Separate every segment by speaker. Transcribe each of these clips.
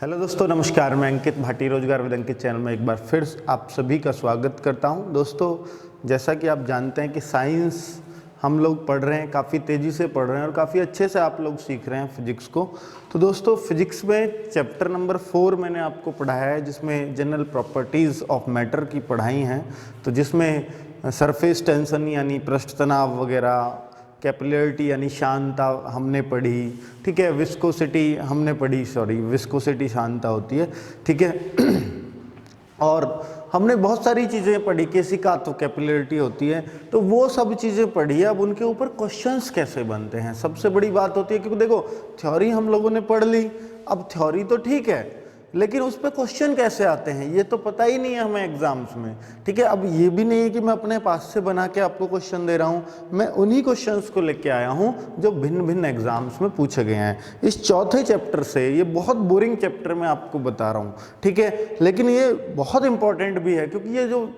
Speaker 1: Hello दोस्तों, नमस्कार। मैं अंकित भाटी रोजगार विद अंकित चैनल में एक बार फिर आप सभी का स्वागत करता हूं। दोस्तों, जैसा कि आप जानते हैं कि साइंस हम लोग पढ़ रहे हैं, काफ़ी तेज़ी से पढ़ रहे हैं और काफ़ी अच्छे से आप लोग सीख रहे हैं फिजिक्स को। तो दोस्तों, फिजिक्स में चैप्टर नंबर 4 मैंने आपको पढ़ाया है, जिसमें जनरल प्रॉपर्टीज़ ऑफ मैटर की पढ़ाई हैं। तो जिसमें सरफेस टेंशन यानी पृष्ठ तनाव वगैरह, कैपिलरिटी यानी शांता हमने पढ़ी, ठीक है। विस्कोसिटी हमने पढ़ी, विस्कोसिटी शांता होती है, ठीक है। और हमने बहुत सारी चीज़ें पढ़ी, केसिका तो कैपिलरिटी होती है, तो वो सब चीज़ें पढ़ी। अब उनके ऊपर क्वेश्चंस कैसे बनते हैं, सबसे बड़ी बात होती है। क्योंकि देखो, थ्योरी हम लोगों ने पढ़ ली, अब थ्योरी तो ठीक है, लेकिन उस पर क्वेश्चन कैसे आते हैं ये तो पता ही नहीं है हमें एग्जाम्स में, ठीक है। अब ये भी नहीं है कि मैं अपने पास से बना के आपको क्वेश्चन दे रहा हूँ, मैं उन्हीं क्वेश्चंस को लेके आया हूँ जो भिन्न भिन्न एग्जाम्स में पूछे गए हैं। इस चौथे चैप्टर से, ये बहुत बोरिंग चैप्टर मैं आपको बता रहा हूँ, ठीक है, लेकिन ये बहुत इंपॉर्टेंट भी है। क्योंकि ये जो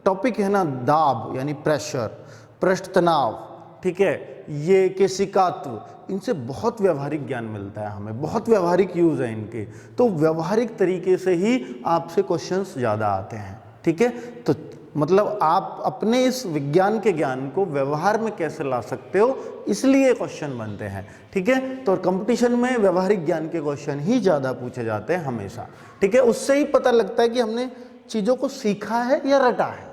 Speaker 1: टॉपिक है ना, दाब यानी प्रेशर, पृष्ठ तनाव, ठीक है, ये केशिकात्व, इनसे बहुत व्यवहारिक ज्ञान मिलता है हमें, बहुत व्यवहारिक यूज है इनके। तो व्यवहारिक तरीके से ही आपसे क्वेश्चंस ज़्यादा आते हैं, ठीक है। तो मतलब आप अपने इस विज्ञान के ज्ञान को व्यवहार में कैसे ला सकते हो, इसलिए क्वेश्चन बनते हैं, ठीक है। तो कंपटीशन में व्यवहारिक ज्ञान के क्वेश्चन ही ज़्यादा पूछे जाते हैं हमेशा, ठीक है। उससे ही पता लगता है कि हमने चीज़ों को सीखा है या रटा है,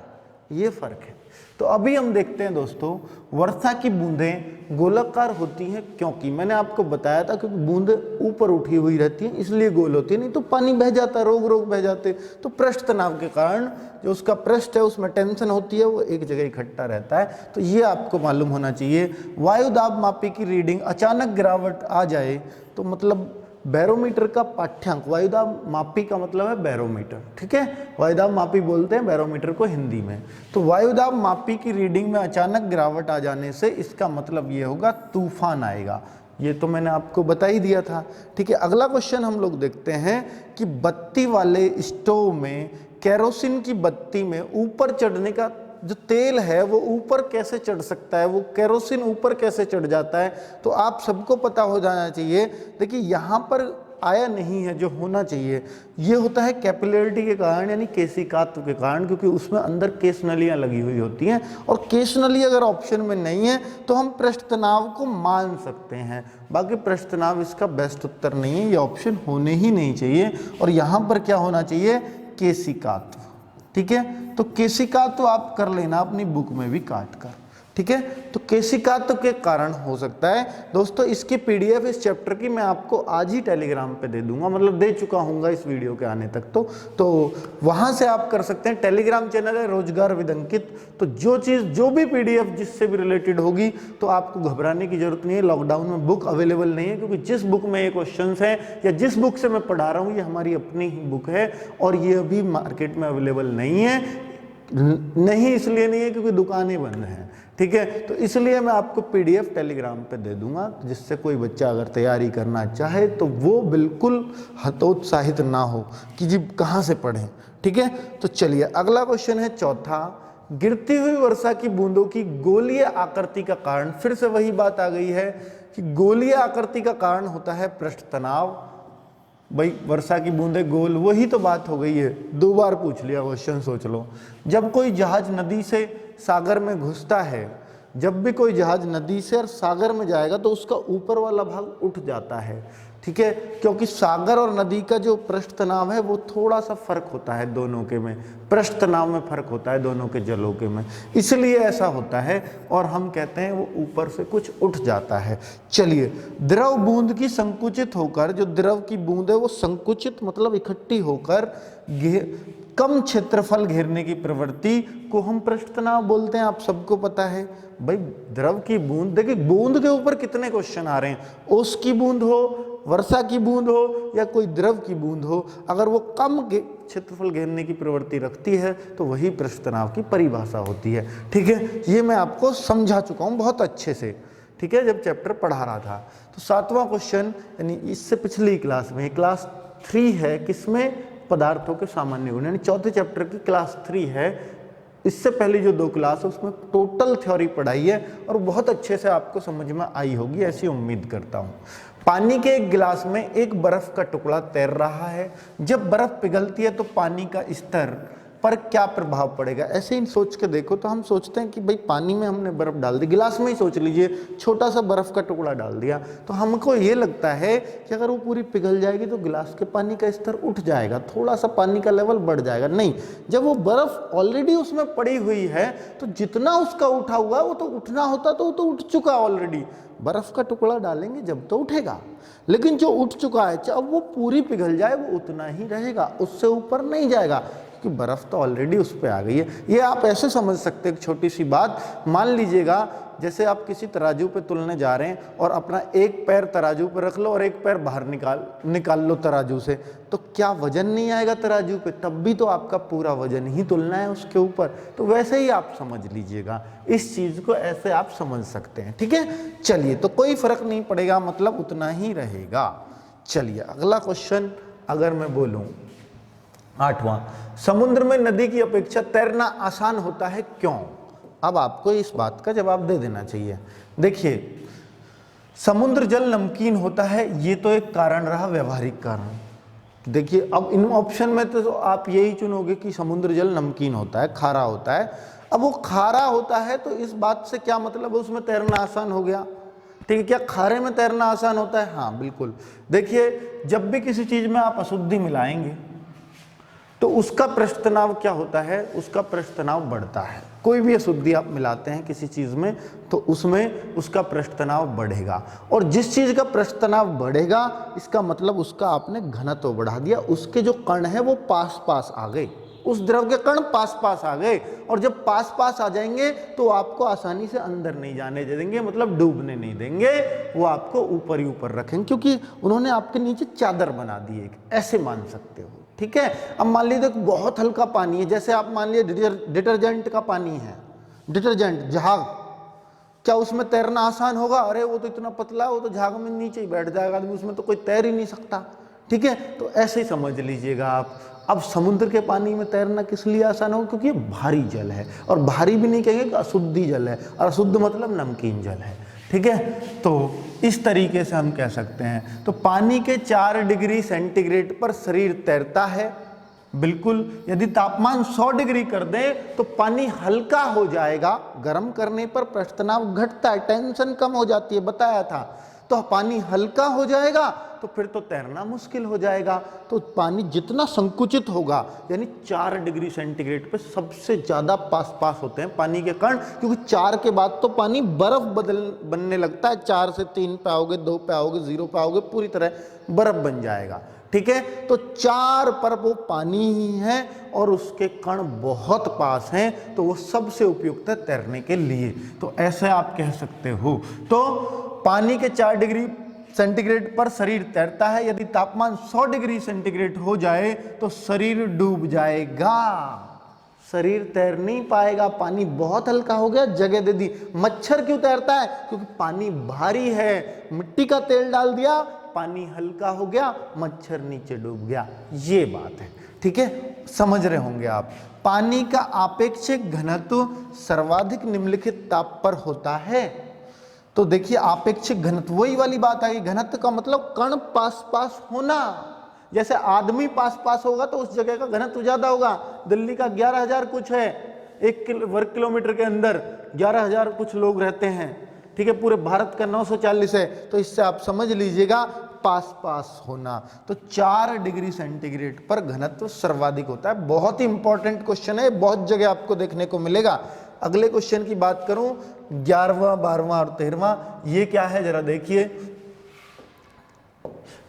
Speaker 1: ये फर्क है। तो अभी हम देखते हैं दोस्तों, वर्षा की बूंदें गोलाकार होती हैं क्योंकि मैंने आपको बताया था, क्योंकि बूंदें ऊपर उठी हुई रहती हैं इसलिए गोल होती है, नहीं तो पानी बह जाता, रोग रोग बह जाते। तो पृष्ठ तनाव के कारण जो उसका पृष्ठ है उसमें टेंशन होती है, वो एक जगह इकट्ठा रहता है। तो ये आपको मालूम होना चाहिए। वायु दाब मापी की रीडिंग अचानक गिरावट आ जाए तो मतलब बैरोमीटर का पाठ्यांक, वायुदाब मापी का मतलब है बैरोमीटर, ठीक है। वायुदाब मापी बोलते हैं बैरोमीटर को हिंदी में। तो वायुदाब मापी की रीडिंग में अचानक गिरावट आ जाने से इसका मतलब ये होगा तूफान आएगा। ये तो मैंने आपको बता ही दिया था, ठीक है। अगला क्वेश्चन हम लोग देखते हैं कि बत्ती वाले स्टोव में केरोसिन की बत्ती में ऊपर चढ़ने का जो तेल है वो ऊपर कैसे चढ़ सकता है, वो केरोसिन ऊपर कैसे चढ़ जाता है, तो आप सबको पता हो जाना चाहिए। देखिए, यहाँ पर आया नहीं है जो होना चाहिए, ये होता है कैपिलरिटी के कारण यानी केशिकात्व के कारण, क्योंकि उसमें अंदर केश नलियाँ लगी हुई होती हैं। और केश नली अगर ऑप्शन में नहीं है तो हम पृष्ठ तनाव को मान सकते हैं, बाकी पृष्ठ तनाव इसका बेस्ट उत्तर नहीं है, ये ऑप्शन होने ही नहीं चाहिए। और यहाँ पर क्या होना चाहिए, केशिकात्व, ठीक है। तो केशिकात्व आप कर लेना अपनी बुक में भी काट कर, ठीक है। तो केशिकात्व के कारण हो सकता है दोस्तों। इसकी पीडीएफ इस चैप्टर की मैं आपको आज ही टेलीग्राम पे दे दूंगा, मतलब दे चुका हूँगा इस वीडियो के आने तक। तो वहाँ से आप कर सकते हैं। टेलीग्राम चैनल है रोजगार विद अंकित। तो जो भी पीडीएफ जिससे भी रिलेटेड होगी तो आपको घबराने की जरूरत नहीं है। लॉकडाउन में बुक अवेलेबल नहीं है, क्योंकि जिस बुक में ये क्वेश्चन हैं या जिस बुक से मैं पढ़ा रहा हूँ ये हमारी अपनी ही बुक है, और ये अभी मार्केट में अवेलेबल नहीं है। नहीं इसलिए नहीं है क्योंकि दुकानें बंद हैं, ठीक है। तो इसलिए मैं आपको पीडीएफ टेलीग्राम पे दे दूंगा, जिससे कोई बच्चा अगर तैयारी करना चाहे तो वो बिल्कुल हतोत्साहित ना हो कि जी कहाँ से पढ़ें, ठीक है। तो चलिए, अगला क्वेश्चन है चौथा। गिरती हुई वर्षा की बूंदों की गोलीय आकृति का कारण, फिर से वही बात आ गई है कि गोलीय आकृति का कारण होता है पृष्ठ तनाव। भाई, वर्षा की बूंदें गोल, वही तो बात हो गई है, 2 बार पूछ लिया क्वेश्चन, सोच लो। जब कोई जहाज नदी से सागर में घुसता है, जब भी कोई जहाज नदी से और सागर में जाएगा तो उसका ऊपर वाला भाग उठ जाता है, ठीक है। क्योंकि सागर और नदी का जो पृष्ठ तनाव है वो थोड़ा सा फर्क होता है दोनों के में, पृष्ठ तनाव में फर्क होता है दोनों के जलों के में, इसलिए ऐसा होता है। और हम कहते हैं वो ऊपर से कुछ उठ जाता है। चलिए, द्रव बूंद की संकुचित होकर, जो द्रव की बूंद है वो संकुचित मतलब इकट्ठी होकर कम क्षेत्रफल घेरने की प्रवृत्ति को हम पृष्ठ तनाव बोलते हैं, आप सबको पता है। भाई, द्रव की बूंद, देखिए बूंद के ऊपर कितने क्वेश्चन आ रहे हैं, ओस की बूंद हो, वर्षा की बूंद हो या कोई द्रव की बूंद हो, अगर वो कम क्षेत्रफल घेरने की प्रवृत्ति रखती है तो वही पृष्ठ तनाव की परिभाषा होती है, ठीक है। ये मैं आपको समझा चुका हूँ बहुत अच्छे से, ठीक है, जब चैप्टर पढ़ा रहा था। तो 7वां क्वेश्चन, यानी इससे पिछली क्लास में, क्लास 3 है, किसमें, पदार्थों के सामान्य गुण, यानी चौथे चैप्टर की क्लास 3 है, इससे पहले जो 2 क्लास है उसमें टोटल थ्योरी पढ़ाई है और बहुत अच्छे से आपको समझ में आई होगी, ऐसी उम्मीद करता हूँ। पानी के एक गिलास में एक बर्फ का टुकड़ा तैर रहा है। जब बर्फ पिघलती है तो पानी का स्तर पर क्या प्रभाव पड़ेगा? ऐसे ही सोच के देखो तो हम सोचते हैं कि भाई पानी में हमने बर्फ डाल दी, गिलास में ही सोच लीजिए छोटा सा बर्फ का टुकड़ा डाल दिया, तो हमको ये लगता है कि अगर वो पूरी पिघल जाएगी तो गिलास के पानी का स्तर उठ जाएगा, थोड़ा सा पानी का लेवल बढ़ जाएगा। नहीं, जब वो बर्फ ऑलरेडी उसमें पड़ी हुई है तो जितना उसका उठा हुआ है वो तो उठना होता तो वो तो उठ चुका ऑलरेडी। बर्फ का टुकड़ा डालेंगे जब तो उठेगा, लेकिन जो उठ चुका है चाहे वो पूरी पिघल जाए वो उतना ही रहेगा, उससे ऊपर नहीं जाएगा, कि बर्फ तो ऑलरेडी उस पर आ गई है। ये आप ऐसे समझ सकते हैं, एक छोटी सी बात मान लीजिएगा, जैसे आप किसी तराजू पे तुलने जा रहे हैं और अपना एक पैर तराजू पे रख लो और एक पैर बाहर निकाल लो तराजू से, तो क्या वजन नहीं आएगा तराजू पे? तब भी तो आपका पूरा वजन ही तुलना है उसके ऊपर। तो वैसे ही आप समझ लीजिएगा, इस चीज को ऐसे आप समझ सकते हैं, ठीक है। चलिए, तो कोई फर्क नहीं पड़ेगा, मतलब उतना ही रहेगा। चलिए अगला क्वेश्चन अगर मैं बोलूं, 8वां, समुद्र में नदी की अपेक्षा तैरना आसान होता है, क्यों? अब आपको इस बात का जवाब दे देना चाहिए। देखिए, समुद्र जल नमकीन होता है, ये तो एक कारण रहा, व्यवहारिक कारण। देखिए, अब इन ऑप्शन में तो आप यही चुनोगे कि समुद्र जल नमकीन होता है, खारा होता है। अब वो खारा होता है तो इस बात से क्या मतलब है, उसमें तैरना आसान हो गया, ठीक है। क्या खारे में तैरना आसान होता है? हाँ बिल्कुल। देखिए, जब भी किसी चीज में आप अशुद्धि मिलाएंगे तो उसका पृष्ठ तनाव क्या होता है? उसका पृष्ठ तनाव बढ़ता है। कोई भी अशुद्धि आप मिलाते हैं किसी चीज में तो उसमें उसका पृष्ठ तनाव बढ़ेगा, और जिस चीज का पृष्ठ तनाव बढ़ेगा इसका मतलब उसका आपने घनत्व बढ़ा दिया, उसके जो कण है वो पास पास आ गए, उस द्रव के कण पास पास आ गए, और जब पास पास आ जाएंगे तो आपको आसानी से अंदर नहीं जाने दे देंगे, मतलब डूबने नहीं देंगे, वो आपको ऊपर ही ऊपर रखेंगे, क्योंकि उन्होंने आपके नीचे चादर बना दी एक, ऐसे मान सकते हो, ठीक है। अब मान लीजिए बहुत हल्का पानी है, जैसे आप मान लीजिए डिटर्जेंट का पानी है, डिटर्जेंट झाग, क्या उसमें तैरना आसान होगा? अरे वो तो इतना पतला है, वो तो झाग में नीचे ही बैठ जाएगा आदमी, उसमें तो कोई तैर ही नहीं सकता, ठीक है। तो ऐसे ही समझ लीजिएगा आप। अब समुद्र के पानी में तैरना किस लिए आसान होगा? क्योंकि ये भारी जल है, और भारी भी नहीं कहेंगे कि अशुद्धि जल है, और अशुद्ध मतलब नमकीन जल है, ठीक है। तो इस तरीके से हम कह सकते हैं। तो पानी के 4 डिग्री सेंटीग्रेड पर शरीर तैरता है, बिल्कुल। यदि तापमान 100 डिग्री कर दें तो पानी हल्का हो जाएगा, गर्म करने पर पृष्ठ तनाव घटता है, टेंशन कम हो जाती है, बताया था। तो पानी हल्का हो जाएगा तो फिर तो तैरना मुश्किल हो जाएगा। तो पानी जितना संकुचित होगा, यानी 4 डिग्री सेंटीग्रेड पे सबसे ज्यादा पास पास होते हैं पानी के कण, क्योंकि 4 के बाद तो पानी बर्फ बनने लगता है। 4 से 3 पे आओगे, 2 पे आओगे, 0 पे आओगे, पूरी तरह बर्फ बन जाएगा, ठीक है। तो 4 पर वो पानी ही है और उसके कण बहुत पास हैं, तो वो सबसे उपयुक्त है तैरने के लिए। तो ऐसे आप कह सकते हो। तो पानी के 4 डिग्री सेंटीग्रेड पर शरीर तैरता है, यदि तापमान 100 डिग्री सेंटीग्रेड हो जाए तो शरीर डूब जाएगा, शरीर तैर नहीं पाएगा, पानी बहुत हल्का हो गया, जगह दे दी। मच्छर क्यों तैरता है? क्योंकि पानी भारी है, मिट्टी का तेल डाल दिया, पानी हल्का हो गया, मच्छर नीचे डूब गया, ये बात है, ठीक है। समझ रहे होंगे आप। पानी का आपेक्षिक घनत्व सर्वाधिक निम्नलिखित ताप पर होता है। तो देखिए, आपेक्षिक घनत्व, वही वाली बात आई, घनत्व का मतलब कण पास पास होना। जैसे आदमी पास पास होगा तो उस जगह का घनत्व ज्यादा होगा। दिल्ली का 11,000 कुछ है, 1 वर्ग किलोमीटर के अंदर 11,000 कुछ लोग रहते हैं, ठीक है। पूरे भारत का 940 है, तो इससे आप समझ लीजिएगा पास पास होना। तो 4 डिग्री सेंटीग्रेड पर घनत्व सर्वाधिक होता है। बहुत ही इंपॉर्टेंट क्वेश्चन है, बहुत जगह आपको देखने को मिलेगा। अगले क्वेश्चन की बात करूं, 11वां, 12वां और 13वां, ये क्या है जरा देखिए।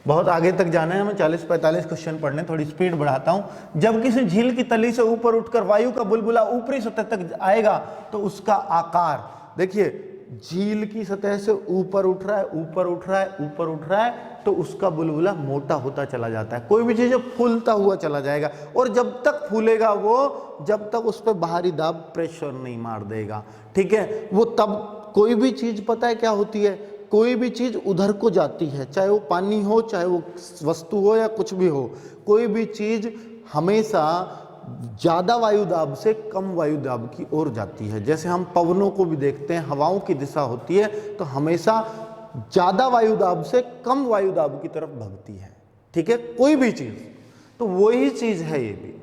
Speaker 1: बहुत आगे तक जाना है हमें, 40-45 क्वेश्चन पढ़ने, थोड़ी स्पीड बढ़ाता हूं। जब किसी झील की तली से ऊपर उठकर वायु का बुलबुला ऊपरी सतह तक आएगा तो उसका आकार, देखिए झील की सतह से ऊपर उठ रहा है, ऊपर उठ रहा है, ऊपर उठ रहा है, तो उसका बुलबुला मोटा होता चला जाता है। कोई भी चीज फूलता हुआ चला जाएगा, और जब तक फूलेगा वो, जब तक उस पर बाहरी दाब प्रेशर नहीं मार देगा, ठीक है। वो तब कोई भी चीज, पता है क्या होती है, कोई भी चीज उधर को जाती है, चाहे वो पानी हो, चाहे वो वस्तु हो या कुछ भी हो, कोई भी चीज हमेशा ज़्यादा वायुदाब से कम वायुदाब की ओर जाती है। जैसे हम पवनों को भी देखते हैं, हवाओं की दिशा होती है तो हमेशा ज़्यादा वायुदाब से कम वायुदाब की तरफ भगती है। ठीक है, कोई भी चीज़, तो वही चीज़ है ये भी।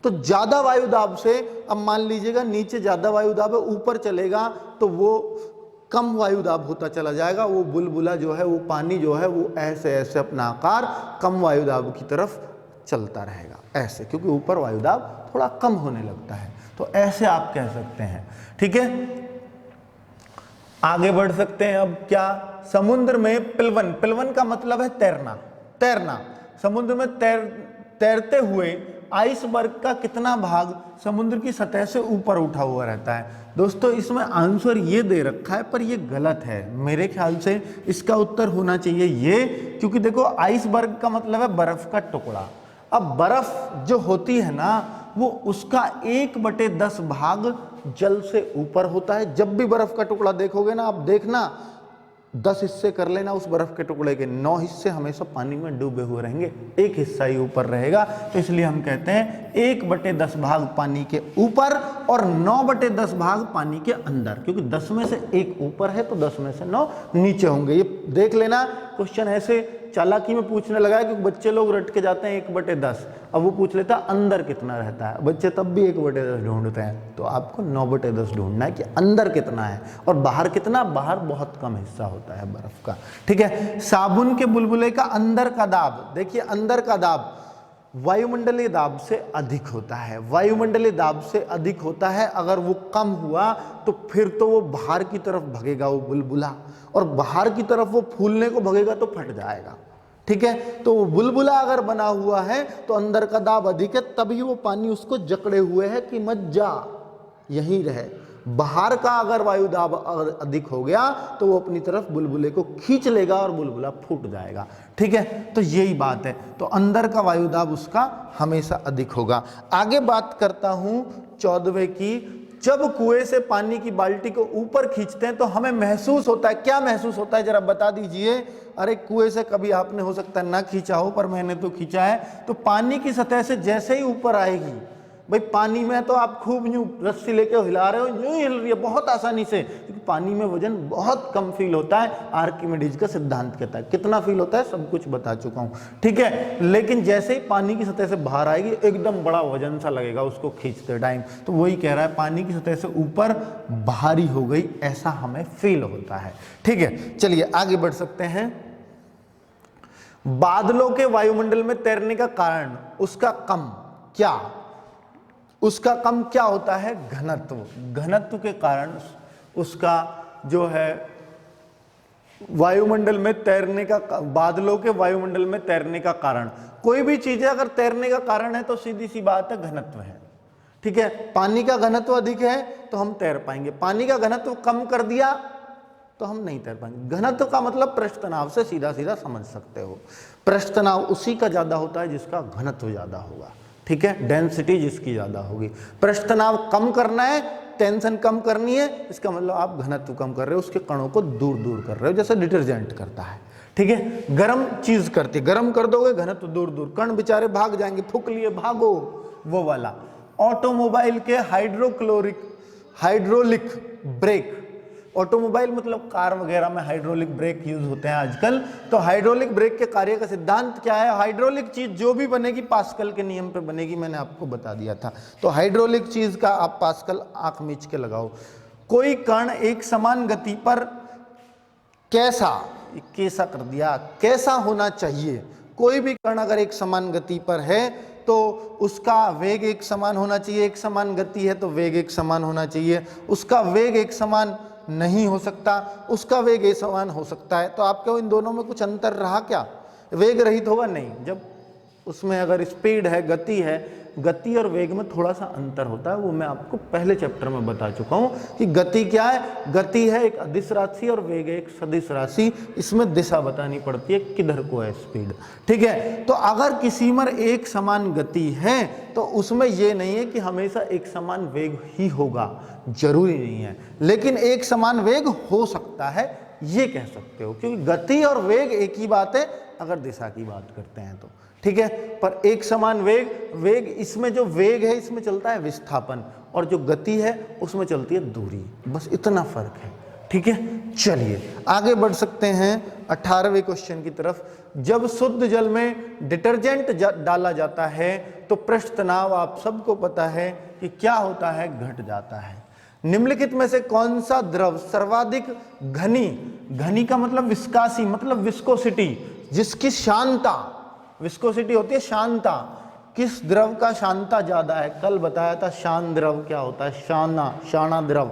Speaker 1: तो ज़्यादा वायुदाब से, अब मान लीजिएगा नीचे ज़्यादा वायुदाब है, ऊपर चलेगा तो वो कम वायुदाब होता चला जाएगा। वो बुलबुला जो है, वो पानी जो है, वो ऐसे ऐसे अपना आकार कम वायुदाब की तरफ चलता रहेगा ऐसे, क्योंकि ऊपर वायुदाब थोड़ा कम होने लगता है। तो ऐसे आप कह सकते हैं। ठीक है, आगे बढ़ सकते हैं। अब क्या, समुद्र में पिलवन, पिलवन का मतलब है तैरना, तैरना। समुद्र में तैरते हुए आइसबर्ग का कितना भाग समुद्र की सतह से ऊपर उठा हुआ रहता है? दोस्तों इसमें आंसर ये दे रखा है पर ये गलत है। मेरे ख्याल से इसका उत्तर होना चाहिए ये, क्योंकि देखो आइसबर्ग का मतलब है बर्फ का टुकड़ा। अब बर्फ जो होती है ना, वो उसका 1/10 भाग जल से ऊपर होता है। जब भी बर्फ का टुकड़ा देखोगे ना, आप देखना 10 हिस्से कर लेना उस बर्फ के टुकड़े के, 9 हिस्से हमेशा पानी में डूबे हुए रहेंगे, एक हिस्सा ही ऊपर रहेगा। तो इसलिए हम कहते हैं 1/10 भाग पानी के ऊपर और 9/10 भाग पानी के अंदर, क्योंकि 10 में से 1 ऊपर है तो 10 में से 9 नीचे होंगे। ये देख लेना, क्वेश्चन ऐसे चालाकी में पूछने लगा है, क्योंकि बच्चे लोग रट के जाते हैं 1/10। अब वो पूछ लेता है अंदर कितना रहता है, बच्चे तब भी 1/10 ढूंढते हैं। तो आपको 9/10 ढूंढना है कि अंदर कितना है और बाहर कितना। बाहर बहुत कम हिस्सा होता है बर्फ का। ठीक है, साबुन के बुलबुले का अंदर का दाब, देखिए अंदर का दाब वायुमंडलीय दाब से अधिक होता है। वायुमंडलीय दाब से अधिक होता है। अगर वो कम हुआ तो फिर तो वो बाहर की तरफ भगेगा वो बुलबुला, और बाहर की तरफ वो फूलने को भगेगा तो फट जाएगा। ठीक है, तो वो बुलबुला अगर बना हुआ है तो अंदर का दाब अधिक है, तभी वो पानी उसको जकड़े हुए है कि मत जा, यहीं रहे। बाहर का अगर वायुदाब अधिक हो गया तो वो अपनी तरफ बुलबुले को खींच लेगा और बुलबुला फूट जाएगा। ठीक है, तो यही बात है। तो अंदर का वायुदाब उसका हमेशा अधिक होगा। आगे बात करता हूं 14वें की। जब कुएं से पानी की बाल्टी को ऊपर खींचते हैं तो हमें महसूस होता है, क्या महसूस होता है जरा बता दीजिए। अरे कुएं से कभी आपने हो सकता है ना खींचा हो, पर मैंने तो खींचा है। तो पानी की सतह से जैसे ही ऊपर आएगी, भाई पानी में तो आप खूब यूं रस्सी लेके हिला रहे हो, यूं हिल रही है बहुत आसानी से, क्योंकि पानी में वजन बहुत कम फील होता है। आर्किमिडीज का सिद्धांत कहता है। कितना फील होता है सब कुछ बता चुका हूं। ठीक है, लेकिन जैसे ही पानी की सतह से बाहर आएगी एकदम बड़ा वजन सा लगेगा उसको खींचते टाइम। तो वही कह रहा है पानी की सतह से ऊपर भारी हो गई, ऐसा हमें फील होता है। ठीक है, चलिए आगे बढ़ सकते हैं। बादलों के वायुमंडल में तैरने का कारण, उसका कम क्या, उसका कम क्या होता है? घनत्व। घनत्व के कारण उसका जो है वायुमंडल में तैरने का, बादलों के वायुमंडल में तैरने का कारण, कोई भी चीज अगर तैरने का कारण है तो सीधी सी बात है घनत्व है। ठीक है, पानी का घनत्व अधिक है तो हम तैर पाएंगे, पानी का घनत्व कम कर दिया तो हम नहीं तैर पाएंगे। घनत्व का मतलब पृष्ठ तनाव से सीधा सीधा समझ सकते हो। पृष्ठ तनाव उसी का ज्यादा होता है जिसका घनत्व ज्यादा होगा। ठीक है, डेंसिटी जिसकी ज्यादा होगी। पृष्ठ तनाव कम करना है, टेंशन कम करनी है, इसका मतलब आप घनत्व कम कर रहे हो, उसके कणों को दूर दूर कर रहे हो, जैसे डिटर्जेंट करता है। ठीक है, गर्म चीज करती है, गर्म कर दोगे घनत्व दूर दूर, कण बेचारे भाग जाएंगे, फूक लिए भागो, वो वाला। ऑटोमोबाइल के हाइड्रोलिक ब्रेक, ऑटोमोबाइल मतलब कार वगैरह में हाइड्रोलिक ब्रेक यूज होते हैं आजकल। तो हाइड्रोलिक ब्रेक के कार्य का सिद्धांत क्या है? हाइड्रोलिक चीज जो भी बनेगी पास्कल के नियम पे बनेगी, मैंने आपको बता दिया था। तो हाइड्रोलिक चीज का आप पास्कल आंख मीच के लगाओ। कोई कण एक समान गति पर कैसा कर दिया, कैसा होना चाहिए? कोई भी कण अगर एक समान गति पर है तो उसका वेग एक समान होना चाहिए। एक समान गति है तो वेग एक समान होना चाहिए। उसका वेग एक समान नहीं हो सकता, उसका वेग एक समान हो सकता है। तो आपके इन दोनों में कुछ अंतर रहा क्या? वेग रहित होगा नहीं। जब उसमें अगर स्पीड है, गति है, गति और वेग में थोड़ा सा अंतर होता है, वो मैं आपको पहले चैप्टर में बता चुका हूं कि गति क्या है। गति है एक अदिश राशि और वेग है एक सदिश राशि। इसमें दिशा बतानी पड़ती है, किधर को है स्पीड। ठीक है, तो अगर किसी में एक समान गति है तो उसमें यह नहीं है कि हमेशा एक समान वेग ही होगा, जरूरी नहीं है, लेकिन एक समान वेग हो सकता है, ये कह सकते हो, क्योंकि गति और वेग एक ही बात है अगर दिशा की बात करते हैं तो। ठीक है। पर एक समान वेग इसमें जो वेग है इसमें चलता है विस्थापन, और जो गति है उसमें चलती है दूरी, बस इतना फर्क है, ठीक है। चलिए आगे बढ़ सकते हैं 18वें क्वेश्चन की तरफ। जब शुद्ध जल में डिटर्जेंट डाला जाता है तो पृष्ठ तनाव आप सबको पता है कि क्या होता है, घट जाता है। निम्नलिखित में से कौन सा द्रव सर्वाधिक घनी का मतलब विस्कासी, मतलब विस्कोसिटी, जिसकी शांता, विस्कोसिटी होती है शांता, किस द्रव का शांता ज्यादा है? कल बताया था शान द्रव क्या होता है, शाना द्रव,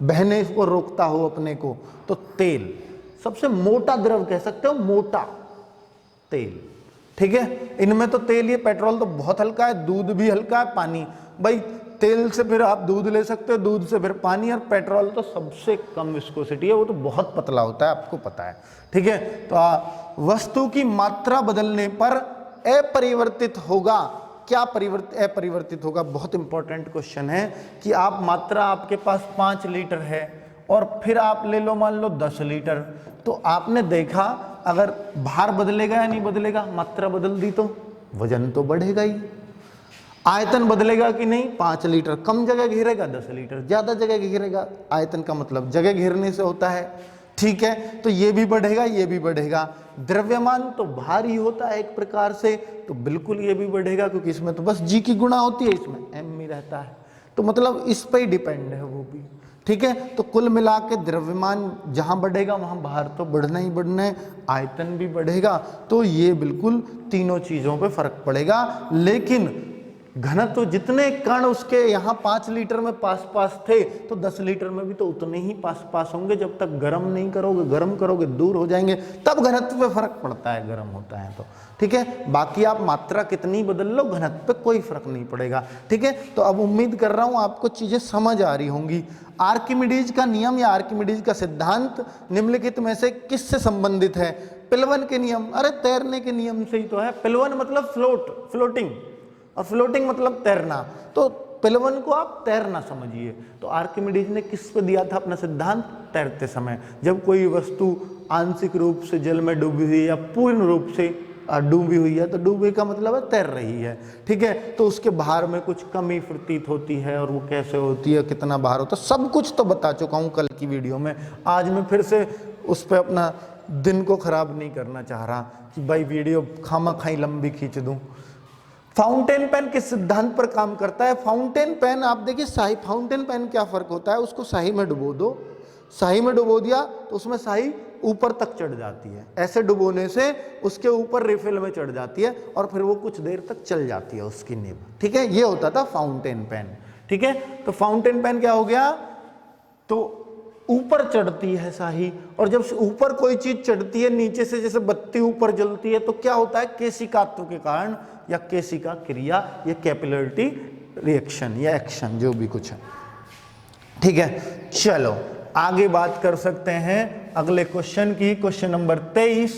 Speaker 1: बहने को रोकता हो अपने को, तो तेल। सबसे मोटा द्रव कह सकते हो, मोटा तेल, ठीक है। इनमें तो तेल, ये पेट्रोल तो बहुत हल्का है, दूध भी हल्का है, पानी, भाई तेल से फिर आप दूध ले सकते हो, दूध से फिर पानी, और पेट्रोल तो सबसे कम विस्कोसिटी है, वो तो बहुत पतला होता है, आपको पता है, ठीक है। तो वस्तु की मात्रा बदलने पर अपरिवर्तित होगा, क्या अपरिवर्तित होगा? बहुत इंपॉर्टेंट क्वेश्चन है कि आप मात्रा, आपके पास 5 लीटर है और फिर आप ले लो मान लो 10 लीटर, तो आपने देखा अगर भार बदलेगा या नहीं बदलेगा? मात्रा बदल दी तो वजन तो बढ़ेगा ही। आयतन बदलेगा कि नहीं? 5 लीटर कम जगह घेरेगा, 10 लीटर ज्यादा जगह घेरेगा, आयतन का मतलब जगह घेरने से होता है, ठीक है। तो ये भी बढ़ेगा, ये भी बढ़ेगा। द्रव्यमान तो भारी होता है एक प्रकार से, तो बिल्कुल ये भी बढ़ेगा, क्योंकि इसमें तो बस जी की गुणा होती है, इसमें एम ही रहता है, तो मतलब इस पे ही डिपेंड है वो भी, ठीक है। तो कुल मिला के द्रव्यमान जहां बढ़ेगा वहां भार तो बढ़ना ही बढ़ना है, आयतन भी बढ़ेगा, तो ये बिल्कुल तीनों चीजों पे फर्क पड़ेगा। लेकिन घनत्व तो जितने कण उसके यहाँ 5 लीटर में पास थे, तो 10 लीटर में भी तो उतने ही पास होंगे, जब तक गर्म नहीं करोगे, गर्म करोगे दूर हो जाएंगे, तब घनत्व पे फर्क पड़ता है, गर्म होता है तो, ठीक है। बाकी आप मात्रा कितनी बदल लो, घनत्व पे कोई फर्क नहीं पड़ेगा, ठीक है। तो अब उम्मीद कर रहा हूं आपको चीजें समझ आ रही होंगी। आर्किमिडीज का नियम या आर्किमिडीज का सिद्धांत निम्नलिखित में से किससे संबंधित है? पिलवन के नियम, अरे तैरने के नियम से ही तो है। पिलवन मतलब फ्लोटिंग, और फ्लोटिंग मतलब तैरना, तो पिलवन को आप तैरना समझिए। तो आर्किमिडीज ने किस पे दिया था अपना सिद्धांत? तैरते समय, जब कोई वस्तु आंशिक रूप से जल में डूबी हुई या पूर्ण रूप से डूबी हुई है, तो डूबे का मतलब है तैर रही है, ठीक है। तो उसके भार में कुछ कमी प्रतीत होती है, और वो कैसे होती है, कितना भार होता है, सब कुछ तो बता चुका हूँ कल की वीडियो में। आज मैं फिर से उस पर अपना दिन को खराब नहीं करना चाह रहा कि भाई वीडियो खामा-खाई लंबी खींच दूं। फाउंटेन पेन किस सिद्धांत पर काम करता है? फाउंटेन पेन, आप देखिए शाही फाउंटेन पेन क्या फर्क होता है, उसको शाही में डुबो दो, शाही में डुबो दिया तो उसमें शाही ऊपर तक चढ़ जाती है, ऐसे डुबोने से उसके ऊपर रिफिल में चढ़ जाती है, और फिर वो कुछ देर तक चल जाती है उसकी नींव, ठीक है। ये होता था फाउंटेन पेन, ठीक है। तो फाउंटेन पेन क्या हो गया? तो ऊपर चढ़ती है शाही, और जब ऊपर कोई चीज चढ़ती है नीचे से, जैसे बत्ती ऊपर जलती है, तो क्या होता है? केशिकात्व के कारण या केशिका क्रिया या कैपिलरिटी रिएक्शन या एक्शन, जो भी कुछ है, ठीक है। चलो आगे बात कर सकते हैं अगले क्वेश्चन की। क्वेश्चन नंबर 23,